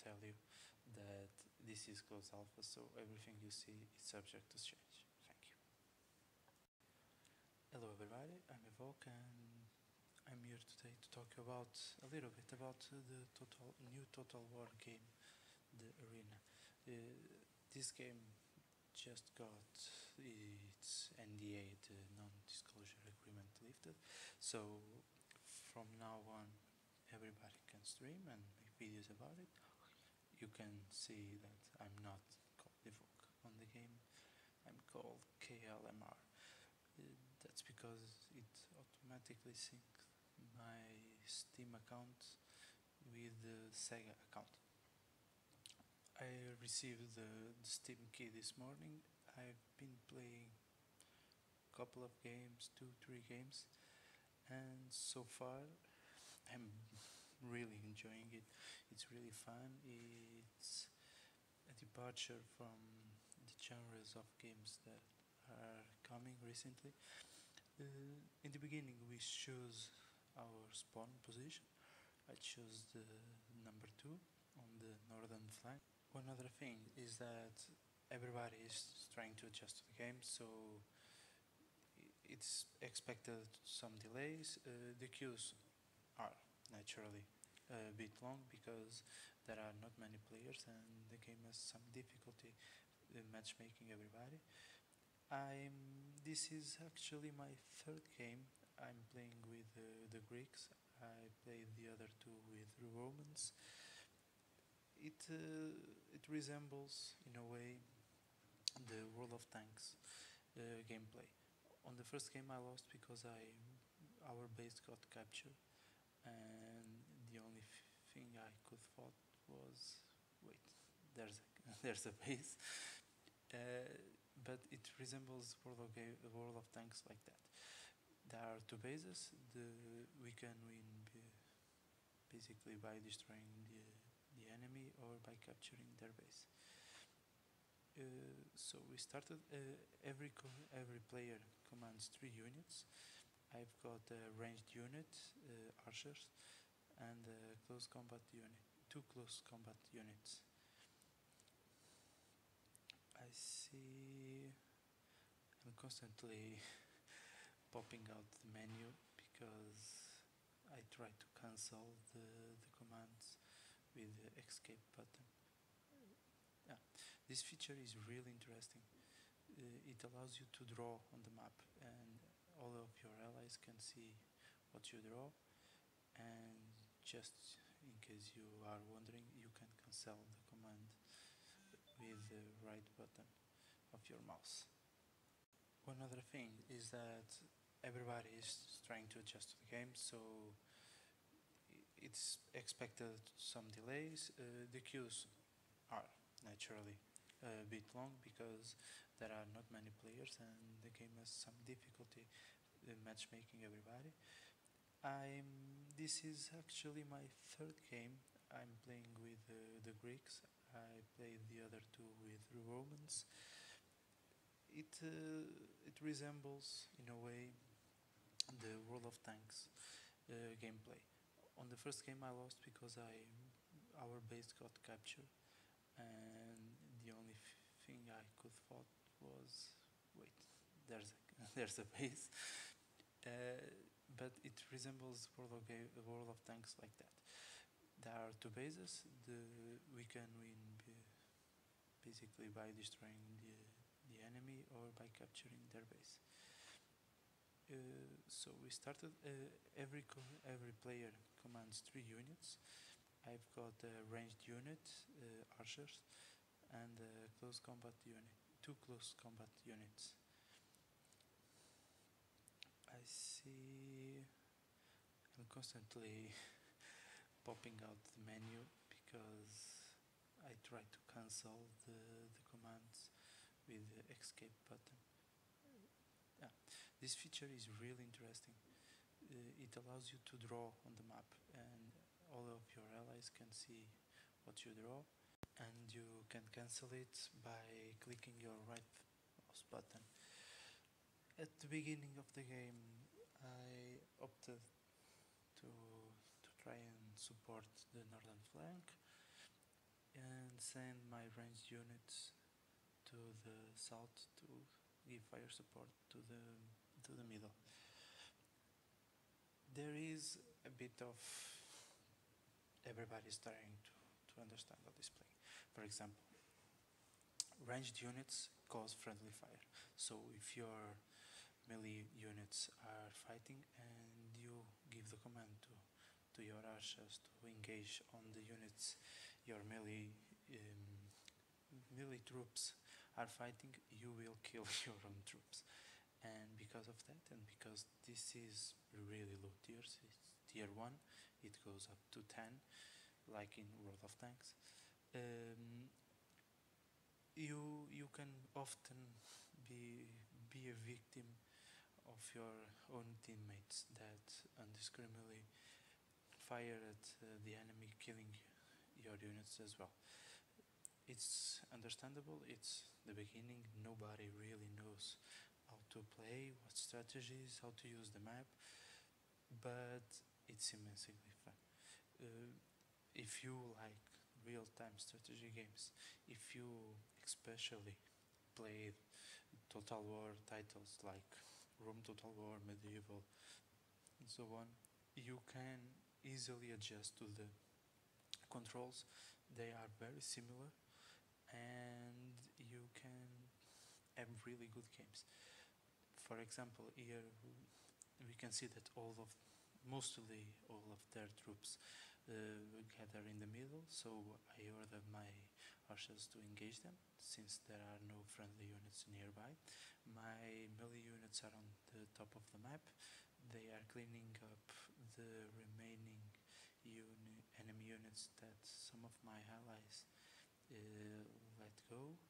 tell you that this is closed alpha, so everything you see is subject to change. Thank you. Hello everybody, I'm Evoke and I'm here today to talk about a little bit about the new Total War game, the Arena. This game just got its NDA, the non-disclosure agreement, lifted, so from now on everybody can stream and make videos about it. You can see that I'm not called Evoke on the game, I'm called KLMR. That's because it automatically syncs my Steam account with the Sega account. I received the Steam key this morning. I've been playing a couple of games, 2-3 games, and so far I'm really enjoying it. It's really fun. It's a departure from the genres of games that are coming recently. In the beginning we choose our spawn position. I chose the number 2 on the northern flank. One other thing is that everybody is trying to adjust to the game, so it's expected some delays. The queues are naturally a bit long because there are not many players and the game has some difficulty matchmaking everybody. This is actually my third game. I'm playing with the Greeks. I played the other two with the Romans. It resembles in a way the World of Tanks gameplay. On the first game I lost because our base got captured, and the only thing I could thought was, wait, there's a base. But it resembles World of Tanks like that. There are two bases. We can win basically by destroying the enemy or by capturing their base. So we started. Every player commands 3 units. I've got a ranged unit, archers, and a close combat unit. 2 close combat units. I see I'm constantly popping out the menu because I try to cancel the commands with the escape button. Yeah, this feature is really interesting. It allows you to draw on the map and all of your allies can see what you draw, and just in case you are wondering, you can cancel the command with the right button of your mouse. One other thing is that everybody is trying to adjust to the game, so it's expected some delays. The queues are naturally a bit long because there are not many players and the game has some difficulty matchmaking everybody. This is actually my third game. I'm playing with the Greeks. I played the other two with the Romans. It resembles in a way the World of Tanks gameplay. On the first game I lost because our base got captured, and the only thing I could thought was, wait, there's a base. But it resembles World of Tanks like that. There are two bases. We can win basically by destroying the enemy or by capturing their base. So we started. Every player commands 3 units. I've got a ranged unit, archers, and a close combat unit. 2 close combat units. I see I'm constantly popping out the menu because I try to cancel the commands with the escape button. Yeah, this feature is really interesting. It allows you to draw on the map and all of your allies can see what you draw, and you can cancel it by clicking your right mouse button. At the beginning of the game I opted to try and support the northern flank. and send my ranged units to the south to give fire support to the middle. There is a bit of everybody starting to understand how this play. For example, ranged units cause friendly fire. So if your melee units are fighting and you give the command to your archers to engage on the units your melee troops are fighting, you will kill your own troops. And because of that, and because this is really low tiers, it's tier 1, it goes up to 10, like in World of Tanks. You can often be a victim of your own teammates that indiscriminately fire at the enemy, killing your units as well. It's understandable, it's the beginning, nobody really knows how to play, what strategies, how to use the map, but it's immensely fun. If you like real-time strategy games, if you especially play Total War titles like Rome Total War, Medieval, and so on, you can easily adjust to the controls. They are very similar, and you can have really good games. For example, here we can see that mostly all of their troops gather in the middle, so I ordered my archers to engage them, since there are no friendly units nearby. My melee units are on the top of the map. They are cleaning up the remaining enemy units that some of my allies let go.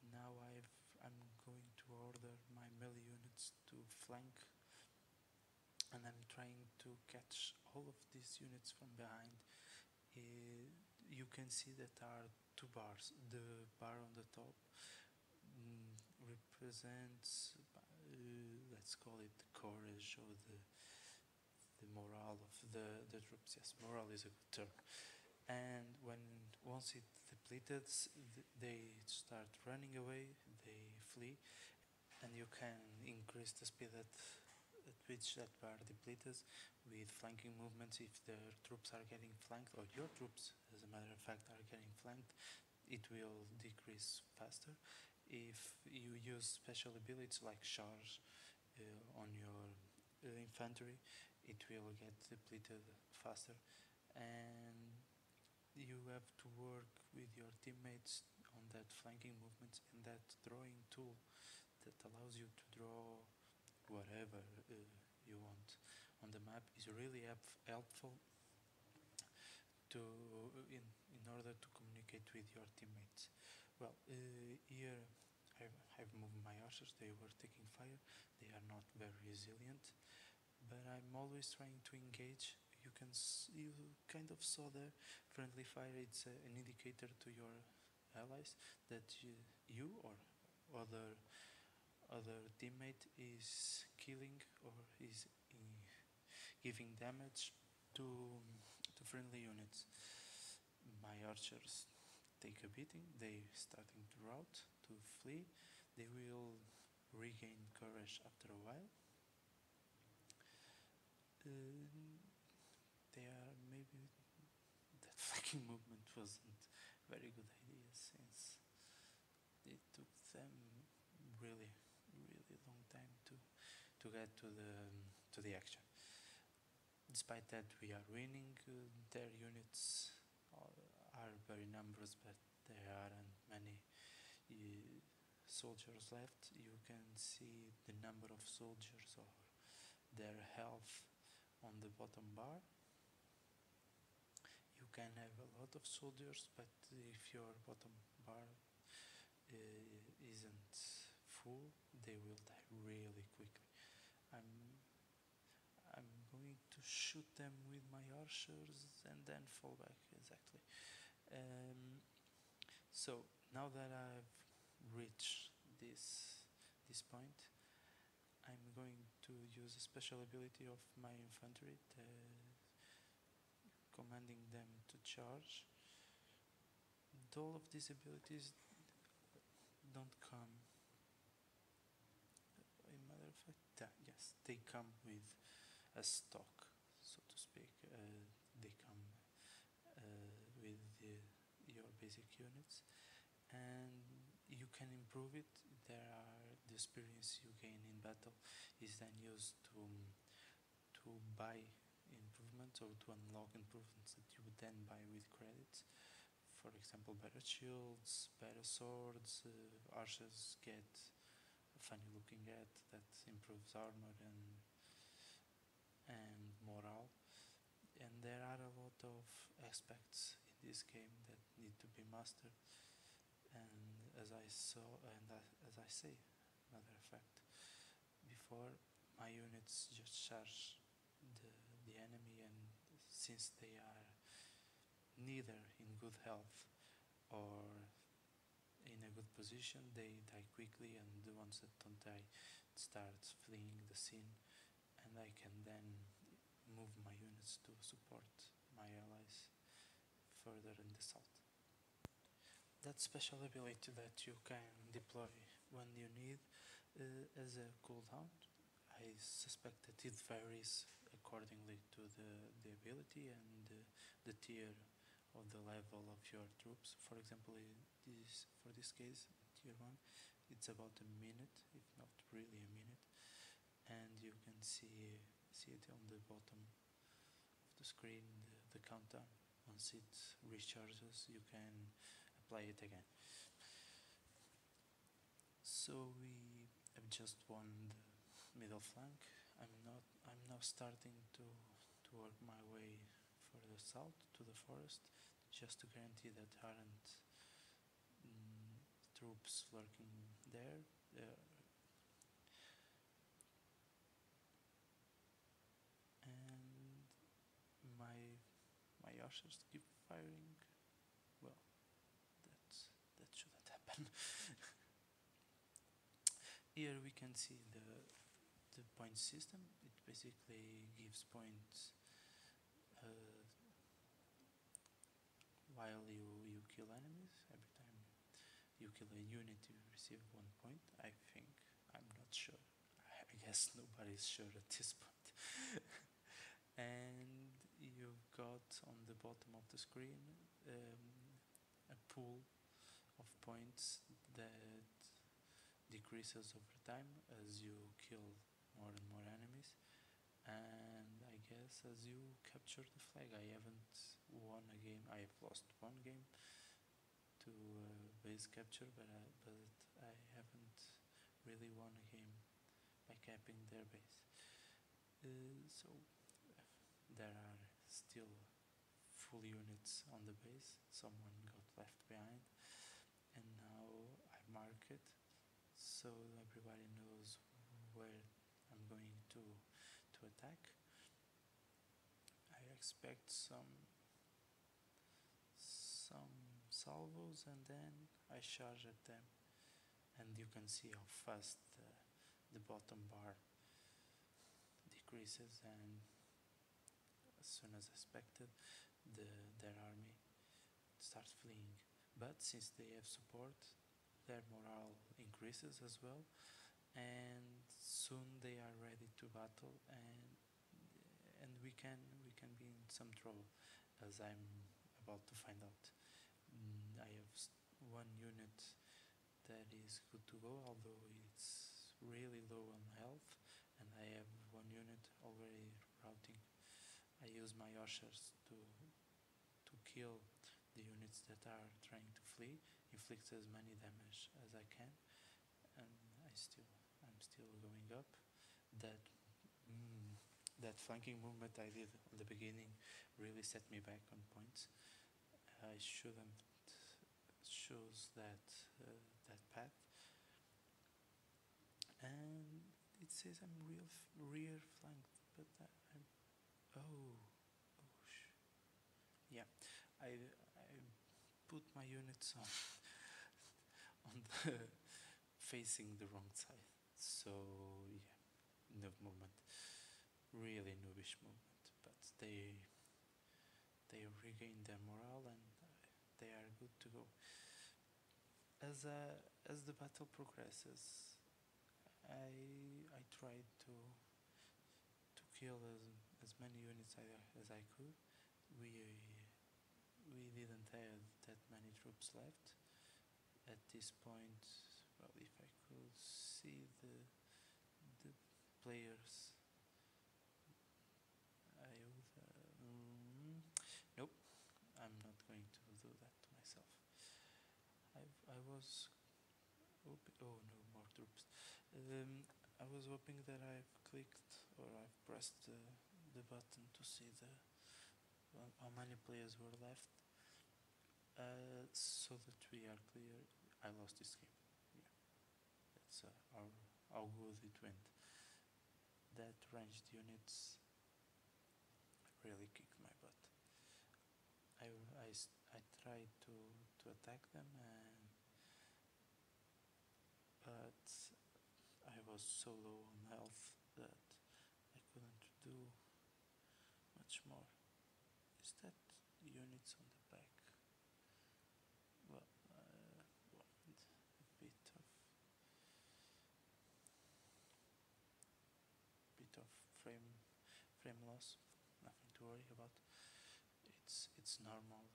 Now I'm going to order my melee units to flank, and I'm trying to catch all of these units from behind. You can see that there are two bars. The bar on the top represents, let's call it the courage or the morale of the troops. Yes, morale is a good term. And once it depleted, they start running away, they flee, and you can increase the speed at which that bar depleted with flanking movements. If the troops are getting flanked, or your troops, as a matter of fact, are getting flanked, it will decrease faster. If you use special abilities like charge on your infantry, it will get depleted faster. And you have to work with your teammates on that flanking movement, and that drawing tool that allows you to draw whatever you want on the map is really helpful in order to communicate with your teammates. Well, here I've moved my archers. They were taking fire. They are not very resilient, but I'm always trying to engage. You kind of saw there, friendly fire. It's an indicator to your allies that you or other teammate is killing or is giving damage to friendly units. My archers take a beating. They starting to rout, to flee. They will regain courage after a while. They are maybe that flanking movement wasn't a very good idea, since it took them really long time to get to the action. Despite that, we are winning. Their units are very numerous, but there aren't many soldiers left. You can see the number of soldiers or their health on the bottom bar. You can have a lot of soldiers, but if your bottom bar isn't full, they will die really quickly. I'm going to shoot them with my archers and then fall back, exactly. So now that I've reached this point, I'm going to use a special ability of my infantry, commanding them to charge. but all of these abilities don't come. A matter of fact, yes, they come with a stock, so to speak. They come with your basic units, and you can improve it. The experience you gain in battle is then used to buy improvements or to unlock improvements that you would then buy with credits. For example, better shields, better swords. Archers get a funny looking at that improves armor and morale. And there are a lot of aspects in this game that need to be mastered. And as I saw, and as I say, matter of fact, before, my units just charge the enemy, and since they are neither in good health or in a good position, they die quickly, and the ones that don't die start fleeing the scene, and I can then move my units to support my allies further in the assault. That special ability that you can deploy when you need as a cooldown, I suspect that it varies accordingly to the ability and the tier of the level of your troops. For example, for this case, tier 1, it's about a minute, if not really a minute, and you can see it on the bottom of the screen, the countdown. Once it recharges, you can apply it again. So we have just won the middle flank. I'm now starting to work my way further south to the forest, just to guarantee that there aren't troops lurking there. And my archers keep firing. Well, that shouldn't happen. Here we can see the point system. It basically gives points while you kill enemies. Every time you kill a unit, you receive 1 point, I think. I'm not sure. I guess nobody's sure at this point. And you've got on the bottom of the screen a pool of points that decreases over time as you kill more and more enemies, and I guess as you capture the flag. I haven't won a game. I have lost 1 game to base capture, but I haven't really won a game by capping their base. So there are still full units on the base. Someone got left behind, and now I mark it so everybody knows where I'm going to attack. I expect some salvos, and then I charge at them, and you can see how fast the bottom bar decreases, and as soon as expected, their army starts fleeing. But since they have support, their morale increases as well, and soon they are ready to battle, and we can be in some trouble, as I'm about to find out. I have 1 unit that is good to go, although it's really low on health, and I have 1 unit already routing. I use my archers to kill the units that are trying to flee, inflict as many damage as I can, and I'm still going up. That flanking movement I did on the beginning really set me back on points. I shouldn't choose that path, and it says I'm rear flanked, but yeah, I put my units on the facing the wrong side, so yeah, noob movement, really noobish movement, but they regained their morale, and they are good to go. As the battle progresses, I tried to kill as many units as I could. We didn't have that many troops left at this point. Well, if I could see the players, I would. Nope, I'm not going to do that to myself. I was hoping. Oh no, more troops. I was hoping that I've clicked or I've pressed the button to see how many players were left. So that we are clear, I lost this game. Yeah, that's how good it went. That ranged units really kicked my butt. I tried to attack them, but I was so low on health that I couldn't do much more. Is that units on the back? Well, a bit of frame loss. Nothing to worry about. It's normal.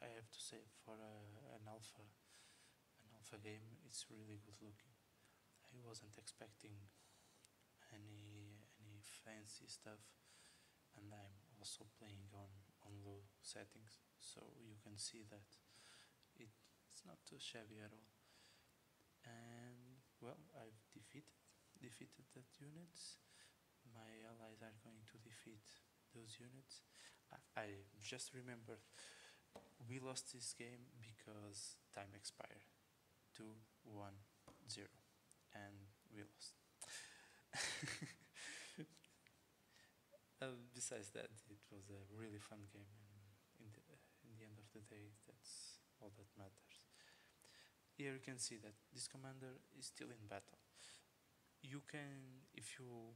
I have to say, for an alpha game, it's really good looking. I wasn't expecting any fancy stuff, and I'm also playing on low settings, so you can see that it's not too shabby at all. And well, I've defeated that units. My allies are going to defeat those units. I just remembered we lost this game because time expired. 2-1-0, and we lost. Besides that, it was a really fun game, and in the end of the day, that's all that matters. Here you can see that this commander is still in battle. You can, if all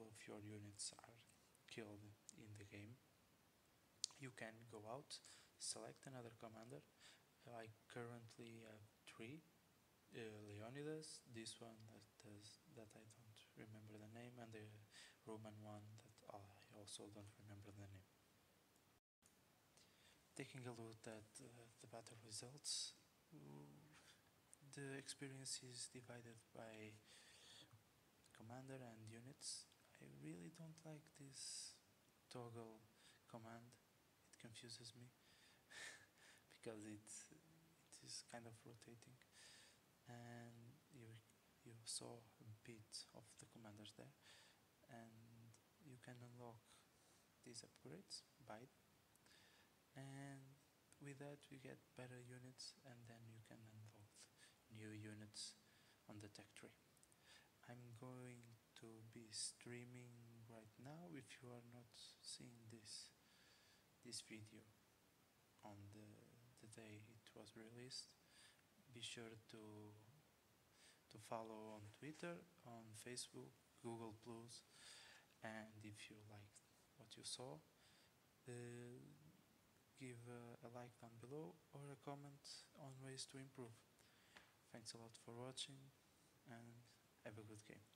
of your units are killed in the game, you can go out, select another commander. I currently have 3. Leonidas, this one that I don't remember the name, and the Roman one that I also don't remember the name. Taking a look at the battle results, the experience is divided by commander and units. I really don't like this toggle command. It confuses me because it is kind of rotating, and you saw a bit of the commanders there, and you can unlock these upgrades, buy them, and with that we get better units, and then you can unlock new units on the tech tree. I'm going to be streaming right now. If you are not seeing this video on the day it was released, be sure to follow on Twitter, on Facebook, Google Plus, and if you liked what you saw, give a like down below or a comment on ways to improve. Thanks a lot for watching, and have a good game.